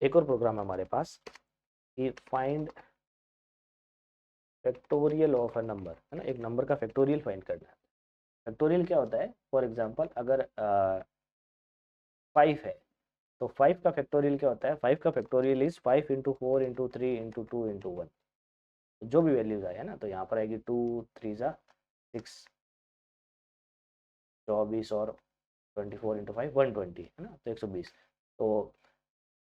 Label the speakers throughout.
Speaker 1: एक और प्रोग्राम है हमारे पास कि find factorial of a number, है ना, एक नंबर का फैक्टोरियल फाइंड करना है। फैक्टोरियल क्या होता है? फॉर एग्जांपल अगर 5 है तो 5 का फैक्टोरियल क्या होता है? 5 का factorial is 5 into 4 into 3 into 2 into 1। जो भी वैल्यूज आए है ना, तो यहाँ पर आएगी 2 3 जा 6, 24 और 24 इंटू 5 120, है ना, तो 120। तो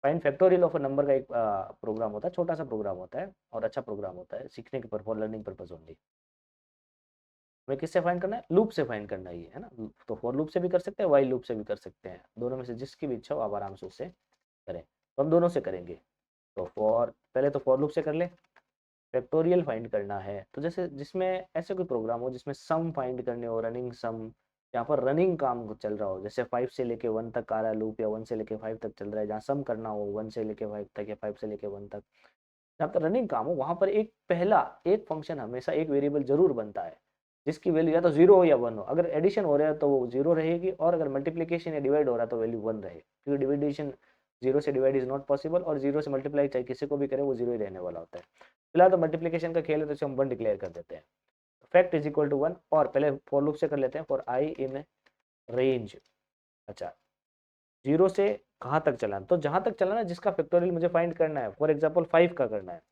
Speaker 1: find factorial of a number का एक प्रोग्राम होता है, छोटा सा प्रोग्राम होता है और अच्छा प्रोग्राम होता है, सीखने के फॉर लर्निंग पर्पज ओनली। हमें किससे फाइंड करना है? लूप से फाइंड करना ही है ना। तो फॉर लूप से भी कर सकते हैं, वाइल लूप से भी कर सकते हैं, दोनों में से जिसकी भी इच्छा हो आप आराम से उससे करें। तो हम दोनों से करेंगे। तो पहले तो फॉर लूप से कर ले। फैक्टोरियल फाइंड करना है तो जैसे जिसमें ऐसे कोई प्रोग्राम हो जिसमें सम फाइंड करने हो, रनिंग सम, यहाँ पर रनिंग काम चल रहा हो, जैसे 5 से लेके 1 तक आ रहा है लूप, या 1 से लेके 5 तक चल रहा है, जहाँ सम करना हो 1 से लेके 5 तक या 5 से लेके 1 तक, जहाँ पर रनिंग काम हो, वहां पर एक फंक्शन हमेशा एक वेरिएबल जरूर बनता है जिसकी वैल्यू या तो 0 हो या 1 हो। अगर एडिशन हो रहा है तो वो 0 रहेगी, और अगर मल्टीप्लीकेशन या डिवाइड हो रहा है तो वैल्यू 1 रहे, क्योंकि डिविडेशन 0 से डिवाइड इज नॉट पॉसिबल, और 0 से मल्टीप्लाई चाहे किसी को भी करे वो 0 ही रहने वाला होता है। फिलहाल तो मल्टीप्लीकेशन का खेल है तो इसे हम 1 डिक्लेयर कर देते हैं। फैक्ट इज इक्वल टू 1, और पहले फॉर लूप से कर लेते हैं, फॉर आई इन रेंज। अच्छा, 0 से कहाँ तक चलाना? तो जहां तक चलाना जिसका फैक्टोरियल मुझे फाइंड करना है, फॉर एग्जाम्पल 5 का करना है।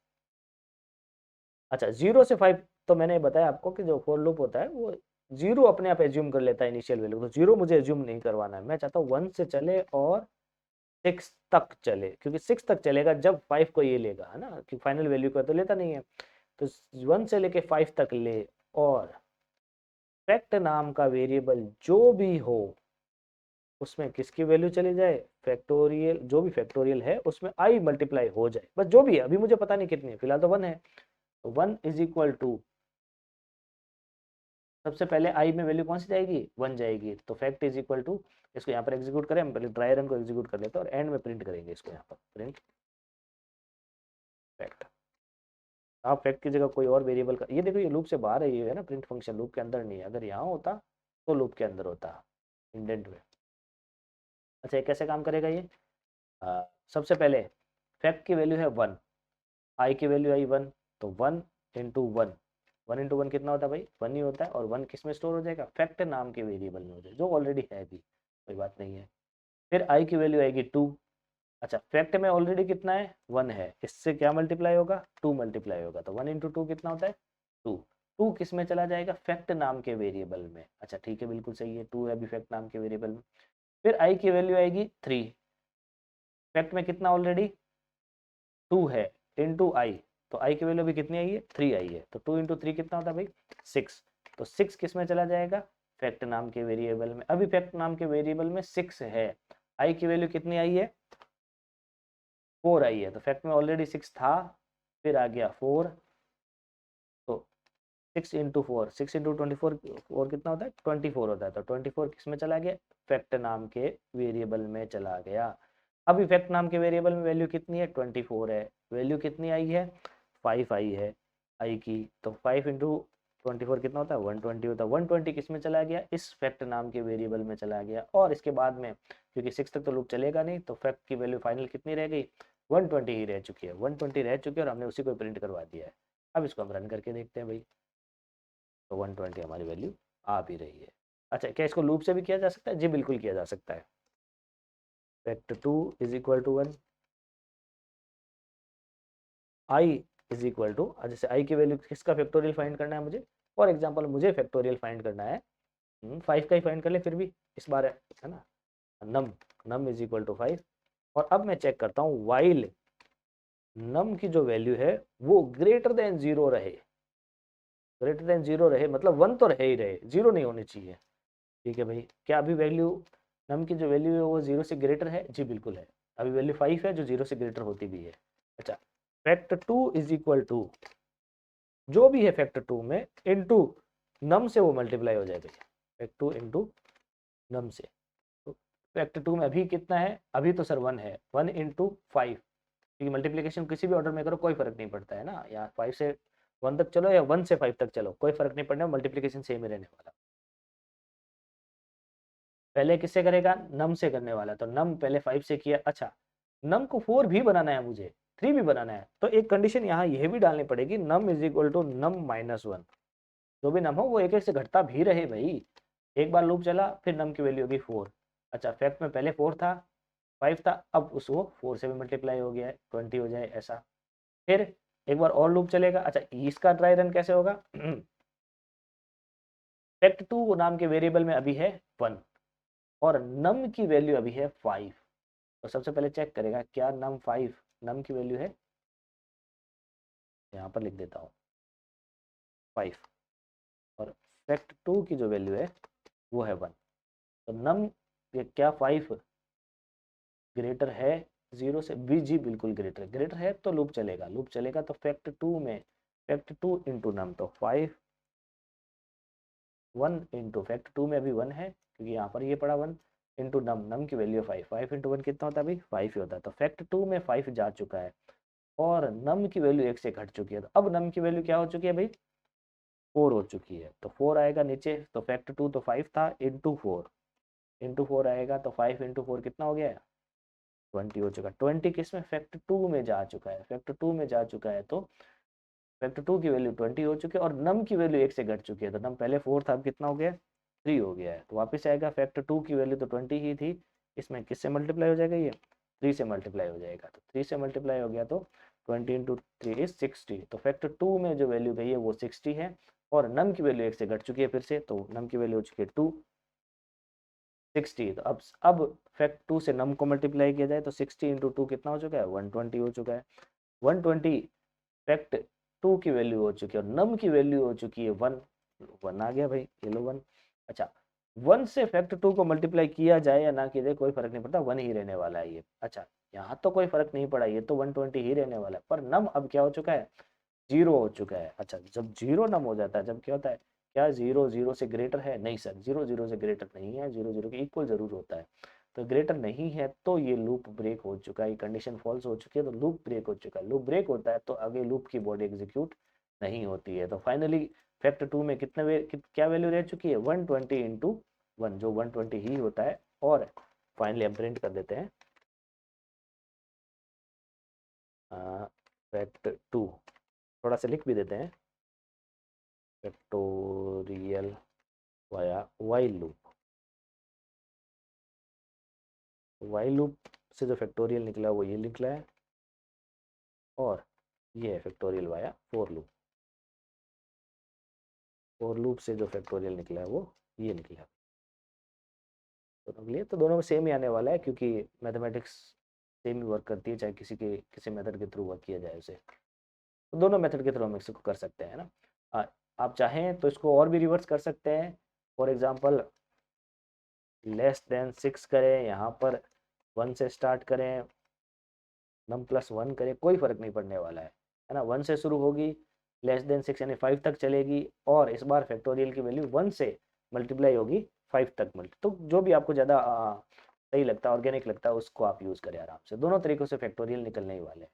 Speaker 1: अच्छा, 0 से 5, तो मैंने बताया आपको कि जो फॉर लूप होता है वो 0 अपने आप एज्यूम कर लेता है इनिशियल वैल्यू, तो 0 मुझे एज्यूम नहीं करवाना है। मैं चाहता हूँ 1 से चले और 6 तक चले, क्योंकि 6 तक चलेगा जब 5 को ये लेगा, है ना, कि फाइनल वैल्यू को तो लेता नहीं है। तो 1 से लेके 5 तक ले, और फैक्ट नाम का वेरिएबल जो भी हो उसमें किसकी वैल्यू चली जाए? फैक्टोरियल, जो भी फैक्टोरियल है उसमें आई मल्टीप्लाई हो जाए, बस जो भी है, अभी मुझे पता नहीं कितनी है, फिलहाल तो 1 है। तो 1 इज इक्वल टू, सबसे पहले आई में वैल्यू कौन सी जाएगी? 1 जाएगी। तो फैक्ट इज इक्वल टू, इसको यहाँ पर एग्जीक्यूट करें, हम पहले ड्राई रन को एग्जीक्यूट कर लेते हैं और एंड में प्रिंट करेंगे इसको, यहाँ पर प्रिंट फैक्ट। आप फैक्ट की जगह कोई और वेरिएबल का, ये देखो ये लूप से बाहर है, ये है ना प्रिंट फंक्शन, लूप के अंदर नहीं है। अगर यहाँ होता तो लूप के अंदर होता, इंडेंट में। अच्छा, ये कैसे काम करेगा ये? सबसे पहले फैक्ट की वैल्यू है 1, आई की वैल्यू आई 1, तो 1 इंटू 1, 1 इंटू 1 कितना होता है भाई? 1 ही होता है, और 1 किस में स्टोर हो जाएगा? फैक्ट नाम के वेरिएबल में हो जाएगा, जो ऑलरेडी है भी, कोई बात नहीं है। फिर आई की वैल्यू आएगी 2। अच्छा, फैक्ट में ऑलरेडी कितना है? 1 है, इससे क्या मल्टीप्लाई होगा? 2 मल्टीप्लाई होगा, तो 1 इंटू 2 कितना होता है? 2। 2 किस में चला जाएगा? फैक्ट नाम के वेरिएबल में। अच्छा ठीक है, बिल्कुल सही है, 2 है अभी फैक्ट नाम के वेरिएबल में। फिर आई की वैल्यू आएगी 3, फैक्ट में कितना ऑलरेडी? 2 है, इंटू आई, तो आई की वैल्यू भी कितनी आई है? 3 आई है, तो 2 इंटू 3 कितना होता है भाई? 6। तो 6 किस में चला जाएगा? फैक्ट नाम के वेरिएबल में। अभी फैक्ट नाम के वेरिएबल में 6 है, आई की वैल्यू कितनी आई है? 4 आई है, तो फैक्ट में ऑलरेडी 6 था, फिर आ गया 4, तो 6 इंटू 4, 6 इंटू 24, और कितना होता है? 24 होता है, तो 24 किस में चला गया? फैक्ट नाम के वेरिएबल में चला गया। अब इफेक्ट नाम के वेरिएबल में वैल्यू कितनी है? 24 है, वैल्यू कितनी आई है? 5 आई है आई की, तो 5 इंटू 24 कितना होता है? 120 होता है। 120 किस में चला गया? इस फैक्ट नाम के वेरिएबल में चला गया। और इसके बाद में क्योंकि 6 तक तो लूप चलेगा नहीं, तो फैक्ट की वैल्यू फाइनल कितनी रह गई? 120 ही रह चुकी है, 120 रह चुकी है, और हमने उसी को प्रिंट करवा दिया है। अब इसको हम रन करके देखते हैं भाई, तो 120 हमारी वैल्यू आ भी रही है। अच्छा, क्या इसको लूप से भी किया जा सकता है? जी बिल्कुल किया जा सकता है। Fact 2 is equal to 1, I is equal to, जैसे आई की वैल्यू किसका फैक्टोरियल फाइंड करना है मुझे? फॉर एग्जाम्पल मुझे फैक्टोरियल फाइंड करना है 5 का ही फाइंड कर ले, फिर भी इस बार है ना, नम, नम इज इक्वल टू 5। और अब मैं चेक करता हूँ वाइल नम की जो वैल्यू है वो ग्रेटर देन 0 रहे, ग्रेटर देन 0 रहे, मतलब 1 तो रहे ही रहे, 0 नहीं होनी चाहिए। ठीक है भाई, क्या अभी वैल्यू नम की जो वैल्यू है वो 0 से ग्रेटर है? जी बिल्कुल है, अभी वैल्यू 5 है जो 0 से ग्रेटर होती भी है। अच्छा, फैक्ट 2 इज इक्वल टू, जो भी है फैक्टर 2 में, इनटू नम से वो मल्टीप्लाई हो जाएगा, फैक्टर 2 इंटू नम से। तो फैक्टर 2 में अभी कितना है? अभी तो सर 1 है, 1 इंटू 5, क्योंकि मल्टीप्लीकेशन किसी भी ऑर्डर में करो कोई फर्क नहीं पड़ता है ना, या 5 से 1 तक चलो या 1 से 5 तक चलो, कोई फर्क नहीं पड़ना, मल्टीप्लीकेशन सेम ही रहने वाला। पहले किससे करेगा? नम से करने वाला, तो नम पहले 5 से किया। अच्छा, नम को 4 भी बनाना है, मुझे 3 भी बनाना है, तो एक कंडीशन यहाँ यह भी डालनी पड़ेगी, num is equal to num minus 1। जो भी नम हो वो एक एक से घटता भी रहे भाई। एक बार लूप चला फिर नम की वैल्यू होगी 4। अच्छा फैक्ट में पहले 4 था, 5 था, अब उसको 4 से भी मल्टीप्लाई हो गया है, 20 हो जाए ऐसा। फिर एक बार और लूप चलेगा। अच्छा इसका ड्राई रन कैसे होगा? फैक्ट 2 नाम के वेरिएबल में अभी है 1 और नम की वैल्यू अभी है 5। तो सबसे पहले चेक करेगा क्या नम 5 नम की वैल्यू है, यहाँ पर लिख देता हूँ 5, और फैक्ट 2 की जो वैल्यू है वो है 1। तो नम ये क्या 5 ग्रेटर है 0 से? बी जी बिल्कुल ग्रेटर, ग्रेटर है तो लूप चलेगा, लूप चलेगा तो फैक्ट 2 में फैक्ट 2 इंटू नम, तो 5 1 इंटू फैक्ट 2 में अभी 1 है क्योंकि यहाँ पर ये पड़ा 1 इंटू नम, नम की वैल्यू 5, 5 इंटू 1 कितना होता है अभी 5 ही होता है। तो फैक्ट 2 में 5 जा चुका है और नम की वैल्यू 1 से घट चुकी है। तो अब नम की वैल्यू क्या हो चुकी है भाई? 4 हो चुकी है। तो 4 आएगा नीचे, तो फैक्ट 2 तो 5 था इंटू 4, इंटू 4 आएगा तो 5 इंटू 4 कितना हो गया है? 20 हो चुका। 20 किस में? फैक्ट 2 में जा चुका है, फैक्ट 2 में जा चुका है तो फैक्ट 2 की वैल्यू 20 हो चुकी है और नम की वैल्यू 1 से घट चुकी है। तो नम पहले 4 था, अब कितना हो गया? 3 हो गया है। तो वापस आएगा, फैक्ट 2 की वैल्यू तो 20 ही थी, इसमें किससे मल्टीप्लाई हो जाएगा? ये 3 से मल्टीप्लाई हो जाएगा। तो 3 से मल्टीप्लाई हो गया तो 20 इंटू 3 इज 60। तो फैक्ट 2 में जो वैल्यू गई है वो 60 है और नम की वैल्यू 1 से घट चुकी है फिर से, तो नम की वैल्यू हो चुकी है 2 60। तो अब फैक्ट 2 से नम को मल्टीप्लाई किया जाए तो 60 इंटू 2 कितना हो चुका है? 120 हो चुका है। 120 फैक्ट 2 की वैल्यू हो चुकी है और नम की वैल्यू हो चुकी है 1, 1 आ गया भाई, ये लो 1। अच्छा 1 से फैक्ट 2 को मल्टीप्लाई किया जाए या ना किया जाए कोई फर्क नहीं पड़ता, 1 ही रहने वाला है ये। अच्छा यहाँ तो कोई फर्क नहीं पड़ा, ये तो 120 ही रहने वाला है, पर नम अब क्या हो चुका है? 0 हो चुका है। अच्छा जब 0 नम हो जाता है, जब क्या होता है? क्या 0 0 से ग्रेटर है? नहीं सर, 0 0 से ग्रेटर नहीं है, 0 0 के इक्वल जरूर होता है। तो ग्रेटर नहीं है तो ये लूप ब्रेक हो चुका है, कंडीशन फॉल्स हो चुकी है, तो लूप ब्रेक हो चुका है। लूप ब्रेक होता है तो आगे लूप की बॉडी एग्जीक्यूट नहीं होती है। तो फाइनली फैक्ट 2 में क्या वैल्यू रह चुकी है? 120 इंटू 1, जो 120 ही होता है। और फाइनली हम प्रिंट कर देते हैं फैक्ट 2, थोड़ा सा लिख भी देते हैं, factorial via while loop. While loop से जो फैक्टोरियल निकला वो ये निकला है और ये है factorial via for loop. For loop से जो फैक्टोरियल निकला है वो ये निकला है दोनों के लिए। तो दोनों में सेम ही आने वाला है क्योंकि मैथमेटिक्स सेम ही वर्क करती है, चाहे किसी मेथड के थ्रू वर्क किया जाए उसे। तो दोनों मेथड के थ्रू हम इसको कर सकते हैं ना। आप चाहें तो इसको और भी रिवर्स कर सकते हैं। फॉर एग्जांपल लेस देन 6 करें, यहाँ पर 1 से स्टार्ट करें, नम प्लस 1 करें, कोई फर्क नहीं पड़ने वाला है ना। 1 से शुरू होगी, लेस देन 6 यानी 5 तक चलेगी और इस बार फैक्टोरियल की वैल्यू 1 से मल्टीप्लाई होगी 5 तक तो जो भी आपको ज़्यादा सही लगता है, ऑर्गेनिक लगता है, उसको आप यूज़ करें आराम से। दोनों तरीकों से फैक्टोरियल निकलने ही वाले हैं।